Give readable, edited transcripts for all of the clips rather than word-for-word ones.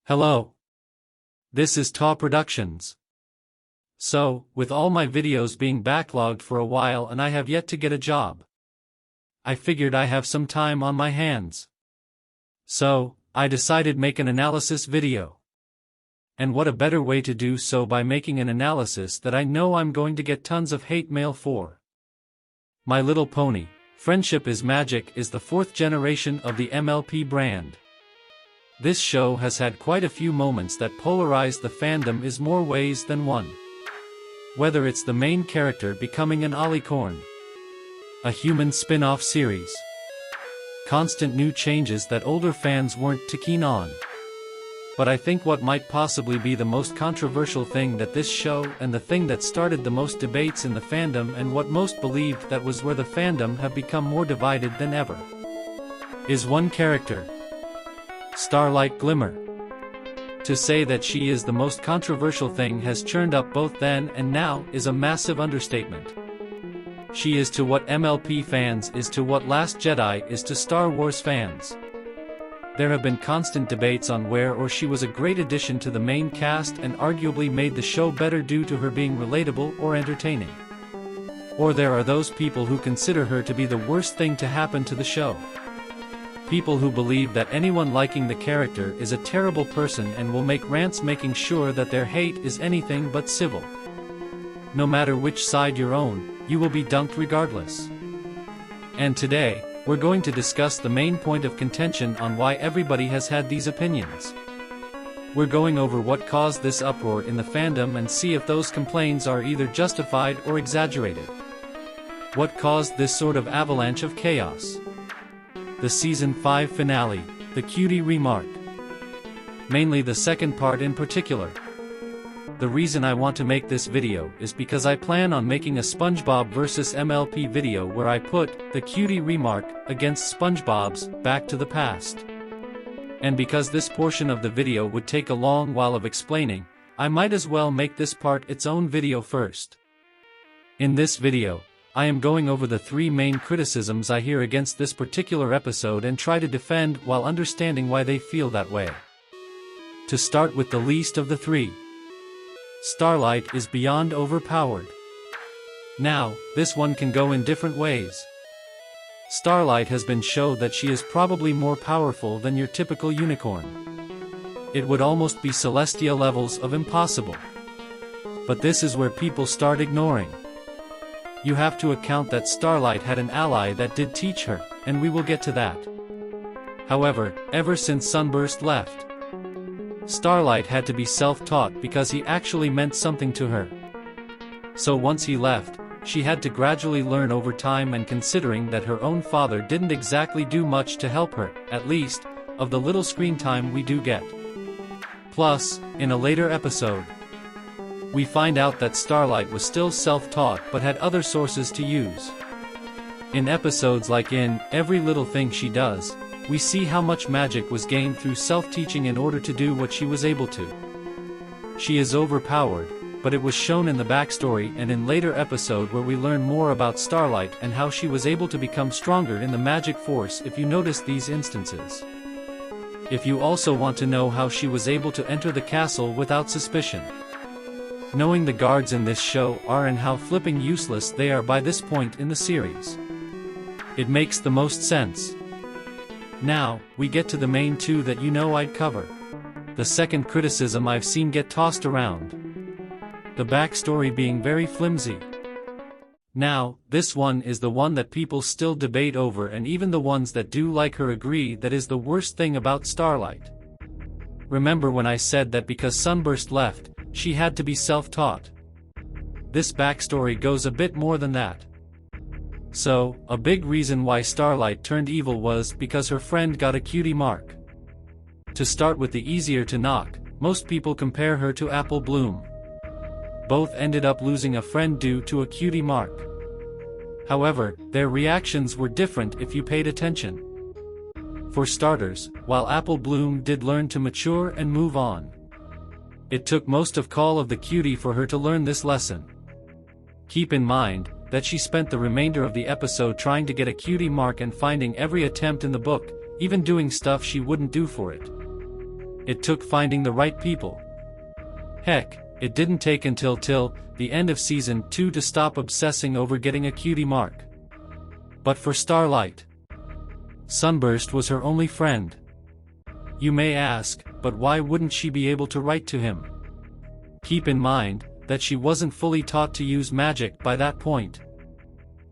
Hello. This is Taw Productions. So, with all my videos being backlogged for a while and I have yet to get a job, I figured I have some time on my hands. So, I decided make an analysis video. And what a better way to do so by making an analysis that I know I'm going to get tons of hate mail for. My Little Pony, Friendship is Magic is the fourth generation of the MLP brand. This show has had quite a few moments that polarized the fandom in more ways than one. Whether it's the main character becoming an alicorn, a human spin-off series, constant new changes that older fans weren't too keen on. But I think what might possibly be the most controversial thing that this show and the thing that started the most debates in the fandom and what most believed that was where the fandom have become more divided than ever, is one character, Starlight Glimmer. To say that she is the most controversial thing has churned up both then and now is a massive understatement. She is to what MLP fans is to what Last Jedi is to Star Wars fans. There have been constant debates on where or she was a great addition to the main cast and arguably made the show better due to her being relatable or entertaining. Or there are those people who consider her to be the worst thing to happen to the show. People who believe that anyone liking the character is a terrible person and will make rants making sure that their hate is anything but civil. No matter which side you're on, you will be dunked regardless. And today, we're going to discuss the main point of contention on why everybody has had these opinions. We're going over what caused this uproar in the fandom and see if those complaints are either justified or exaggerated. What caused this sort of avalanche of chaos? The Season 5 finale, the Cutie remark. Mainly the second part in particular. The reason I want to make this video is because I plan on making a SpongeBob vs MLP video where I put the Cutie remark against SpongeBob's Back to the Past. And because this portion of the video would take a long while of explaining, I might as well make this part its own video first. In this video, I am going over the three main criticisms I hear against this particular episode and try to defend while understanding why they feel that way. To start with the least of the three. Starlight is beyond overpowered. Now, this one can go in different ways. Starlight has been shown that she is probably more powerful than your typical unicorn. It would almost be Celestia levels of impossible. But this is where people start ignoring. You have to account that Starlight had an ally that did teach her, and we will get to that. However, ever since Sunburst left, Starlight had to be self-taught because he actually meant something to her. So once he left, she had to gradually learn over time, and considering that her own father didn't exactly do much to help her, at least, of the little screen time we do get. Plus, in a later episode, we find out that Starlight was still self-taught but had other sources to use. In episodes like in Every Little Thing She Does, we see how much magic was gained through self-teaching in order to do what she was able to. She is overpowered, but it was shown in the backstory and in later episode where we learn more about Starlight and how she was able to become stronger in the magic force if you notice these instances. If you also want to know how she was able to enter the castle without suspicion, knowing the guards in this show are and how flipping useless they are by this point in the series, it makes the most sense. Now, we get to the main two that you know I'd cover. The second criticism I've seen get tossed around. The backstory being very flimsy. Now, this one is the one that people still debate over, and even the ones that do like her agree that is the worst thing about Starlight. Remember when I said that because Sunburst left, she had to be self-taught? This backstory goes a bit more than that. So, a big reason why Starlight turned evil was because her friend got a cutie mark. To start with the easier to knock, most people compare her to Apple Bloom. Both ended up losing a friend due to a cutie mark. However, their reactions were different if you paid attention. For starters, while Apple Bloom did learn to mature and move on, it took most of Call of the Cutie for her to learn this lesson. Keep in mind that she spent the remainder of the episode trying to get a cutie mark and finding every attempt in the book, even doing stuff she wouldn't do for it. it took finding the right people. Heck, it didn't take until the end of Season 2 to stop obsessing over getting a cutie mark. But for Starlight, Sunburst was her only friend. You may ask, but why wouldn't she be able to write to him? Keep in mind that she wasn't fully taught to use magic by that point.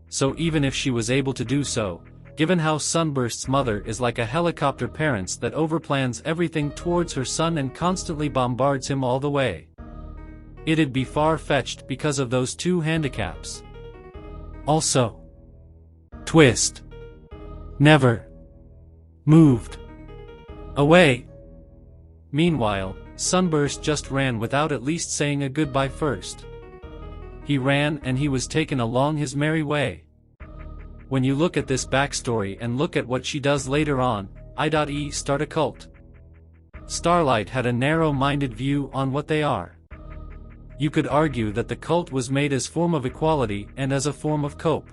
So even if she was able to do so, given how Sunburst's mother is like a helicopter parent that overplans everything towards her son and constantly bombards him all the way, it'd be far-fetched because of those two handicaps. Also, twist. Never moved away. Meanwhile, Sunburst just ran without at least saying a goodbye first. He ran and he was taken along his merry way. When you look at this backstory and look at what she does later on, I.E. start a cult. Starlight had a narrow-minded view on what they are. You could argue that the cult was made as form of equality and as a form of cope.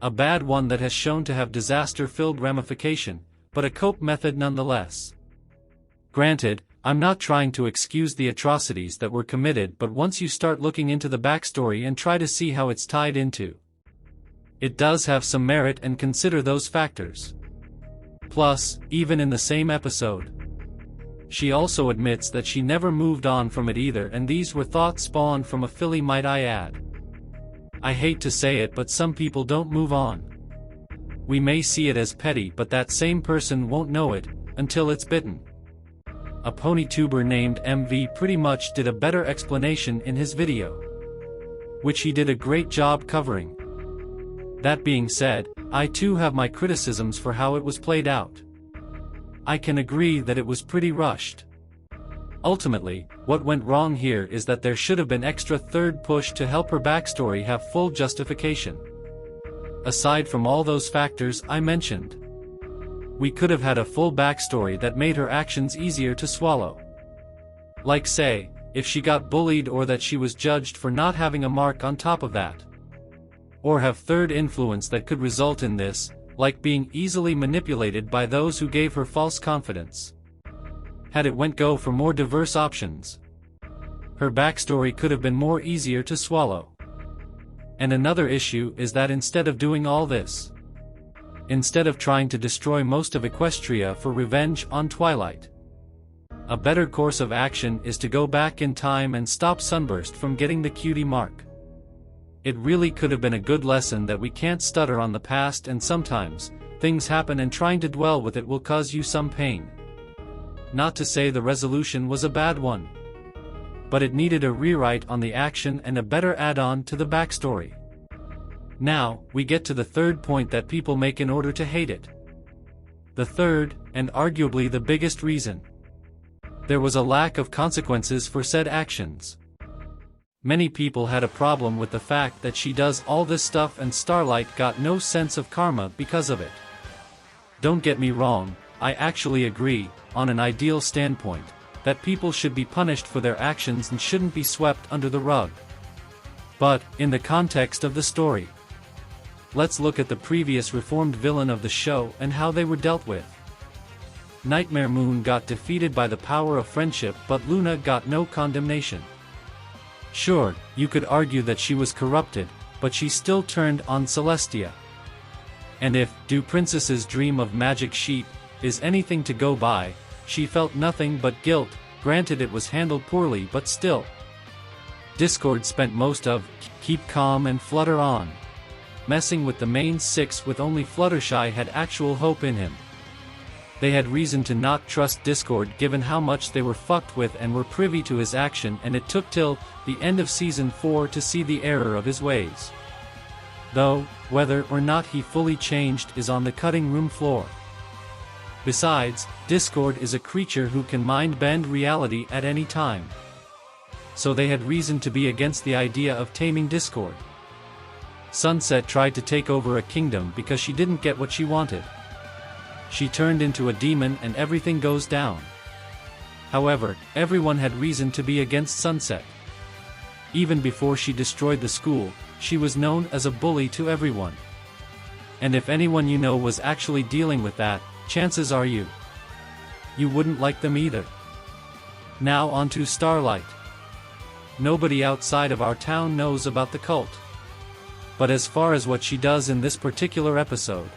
A bad one that has shown to have disaster-filled ramification, but a cope method nonetheless. Granted, I'm not trying to excuse the atrocities that were committed, but once you start looking into the backstory and try to see how it's tied into, it does have some merit, and consider those factors. Plus, even in the same episode, she also admits that she never moved on from it either, and these were thoughts spawned from a filly, might I add. I hate to say it, but some people don't move on. We may see it as petty, but that same person won't know it until it's bitten. A ponytuber named MV pretty much did a better explanation in his video, which he did a great job covering. That being said, I too have my criticisms for how it was played out. I can agree that it was pretty rushed. Ultimately, what went wrong here is that there should have been extra third push to help her backstory have full justification. Aside from all those factors I mentioned, we could have had a full backstory that made her actions easier to swallow. Like say, if she got bullied or that she was judged for not having a mark on top of that. Or have third influence that could result in this, like being easily manipulated by those who gave her false confidence. Had it went go for more diverse options, her backstory could have been more easier to swallow. And another issue is that instead of doing all this, instead of trying to destroy most of Equestria for revenge on Twilight, a better course of action is to go back in time and stop Sunburst from getting the cutie mark. It really could have been a good lesson that we can't stutter on the past, and sometimes things happen and trying to dwell with it will cause you some pain. Not to say the resolution was a bad one, but it needed a rewrite on the action and a better add-on to the backstory. Now, we get to the third point that people make in order to hate it. The third, and arguably the biggest reason. There was a lack of consequences for said actions. Many people had a problem with the fact that she does all this stuff and Starlight got no sense of karma because of it. Don't get me wrong, I actually agree, on an ideal standpoint, that people should be punished for their actions and shouldn't be swept under the rug. But, in the context of the story, let's look at the previous reformed villain of the show and how they were dealt with. Nightmare Moon got defeated by the power of friendship, but Luna got no condemnation. Sure, you could argue that she was corrupted, but she still turned on Celestia. And if Do Princesses Dream of Magic Sheep is anything to go by, she felt nothing but guilt. Granted, it was handled poorly, but still. Discord spent most of Keep Calm and Flutter on messing with the main six, with only Fluttershy had actual hope in him. They had reason to not trust Discord given how much they were fucked with and were privy to his action, and it took till the end of Season 4 to see the error of his ways. Though, whether or not he fully changed is on the cutting room floor. Besides, Discord is a creature who can mind-bend reality at any time. So they had reason to be against the idea of taming Discord. Sunset tried to take over a kingdom because she didn't get what she wanted. She turned into a demon and everything goes down. However, everyone had reason to be against Sunset. Even before she destroyed the school, she was known as a bully to everyone. And if anyone you know was actually dealing with that, chances are you wouldn't like them either. Now onto Starlight. Nobody outside of our town knows about the cult. But as far as what she does in this particular episode,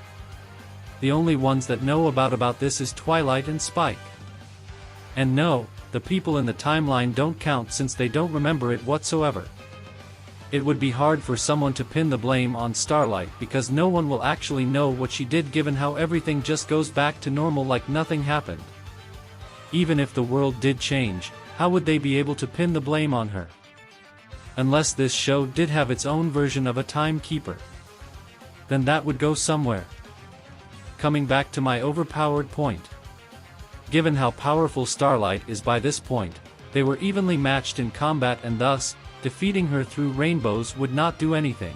the only ones that know about this is Twilight and Spike. And no, the people in the timeline don't count since they don't remember it whatsoever. It would be hard for someone to pin the blame on Starlight because no one will actually know what she did given how everything just goes back to normal like nothing happened. Even if the world did change, how would they be able to pin the blame on her? Unless this show did have its own version of a timekeeper. Then that would go somewhere. Coming back to my overpowered point. Given how powerful Starlight is by this point, they were evenly matched in combat and thus, defeating her through rainbows would not do anything.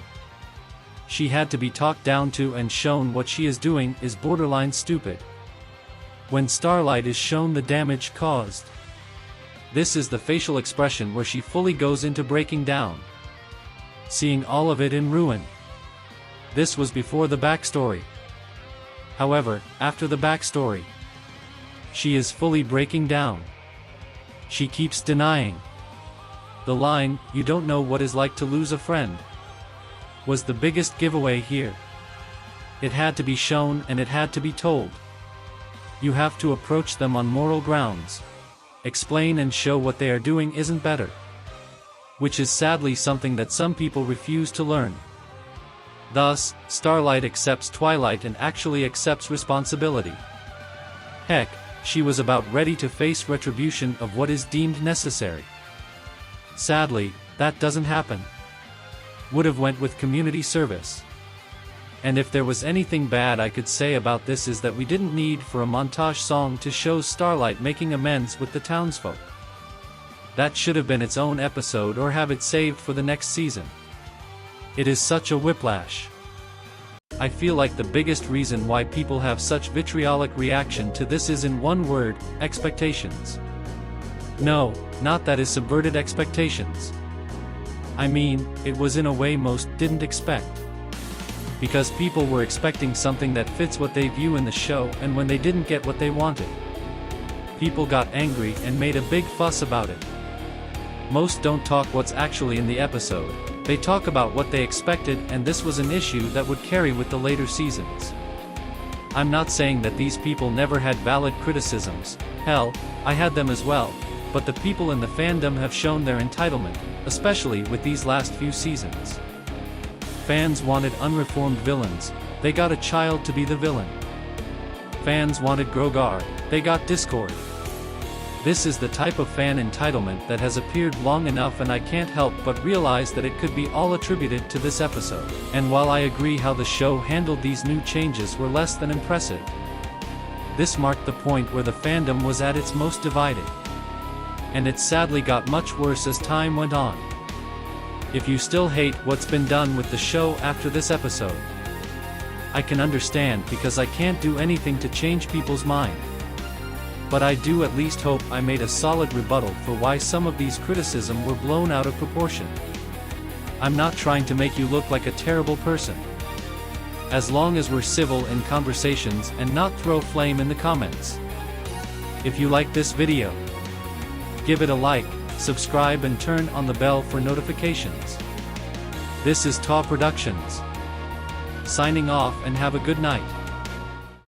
She had to be talked down to and shown what she is doing is borderline stupid. When Starlight is shown the damage caused. This is the facial expression where she fully goes into breaking down. Seeing all of it in ruin. This was before the backstory. However, after the backstory, she is fully breaking down. She keeps denying. The line, "You don't know what it's like to lose a friend," was the biggest giveaway here. It had to be shown and it had to be told. You have to approach them on moral grounds. Explain and show what they are doing isn't better. Which is sadly something that some people refuse to learn. Thus, Starlight accepts Twilight and actually accepts responsibility. Heck, she was about ready to face retribution of what is deemed necessary. Sadly, that doesn't happen. Would have went with community service. And if there was anything bad I could say about this is that we didn't need for a montage song to show Starlight making amends with the townsfolk. That should have been its own episode or have it saved for the next season. It is such a whiplash. I feel like the biggest reason why people have such vitriolic reaction to this is in one word, expectations. No, not that is subverted expectations. I mean, it was in a way most didn't expect. Because people were expecting something that fits what they view in the show and when they didn't get what they wanted. People got angry and made a big fuss about it. Most don't talk what's actually in the episode, they talk about what they expected and this was an issue that would carry with the later seasons. I'm not saying that these people never had valid criticisms, hell, I had them as well, but the people in the fandom have shown their entitlement, especially with these last few seasons. Fans wanted unreformed villains, they got a child to be the villain. Fans wanted Grogar, they got Discord. This is the type of fan entitlement that has appeared long enough and I can't help but realize that it could be all attributed to this episode. And while I agree how the show handled these new changes were less than impressive, this marked the point where the fandom was at its most divided. And it sadly got much worse as time went on. If you still hate what's been done with the show after this episode, I can understand because I can't do anything to change people's mind. But I do at least hope I made a solid rebuttal for why some of these criticisms were blown out of proportion. I'm not trying to make you look like a terrible person. As long as we're civil in conversations and not throw flame in the comments. If you like this video, give it a like, subscribe and turn on the bell for notifications. This is TAW Productions. Signing off and have a good night.